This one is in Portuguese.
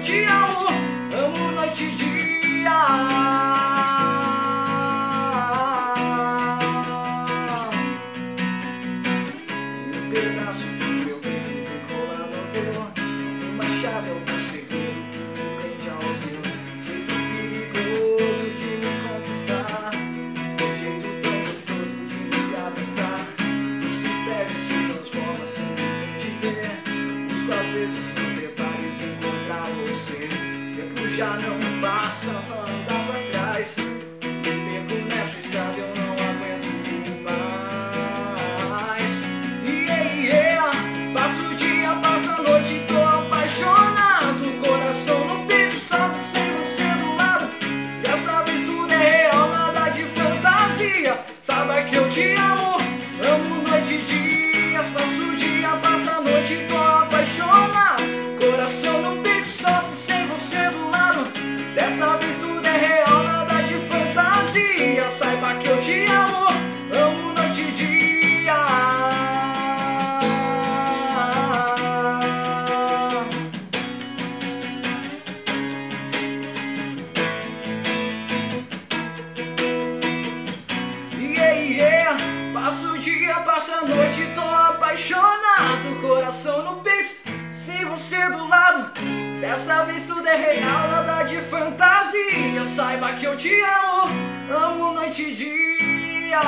te amo, amo noite e dia. E um pedaço do meu bem ficou lá no teu, uma chave eu consegui, prende ao seu jeito perigoso de me conquistar, um jeito tão gostoso de me abraçar. Tu se perde, se transforma sem ninguém te ver. Busco às vezes nos detalhes encontrar você. Tempo já não passa, só andar pra trás. Me perco nessa estrada, eu não aguento mais. Passa o dia, passa a noite, tô apaixonado. Coração no peito, salve sem você do lado. Desta vez tudo é real, nada de fantasia. Saiba que eu te amo, amo noite e dias. Passa o dia, passa a noite, tô apaixonado. Coração no peito, salve sem você do lado. Desta vez tudo é real, nada de fantasia. Saiba que eu te amo, amo noite e dia. Passa o dia, passa a noite, tô apaixonado. Coração no peito, sem você do lado. Desta vez tudo é real, nada de fantasia. Saiba que eu te amo, amo noite e dia.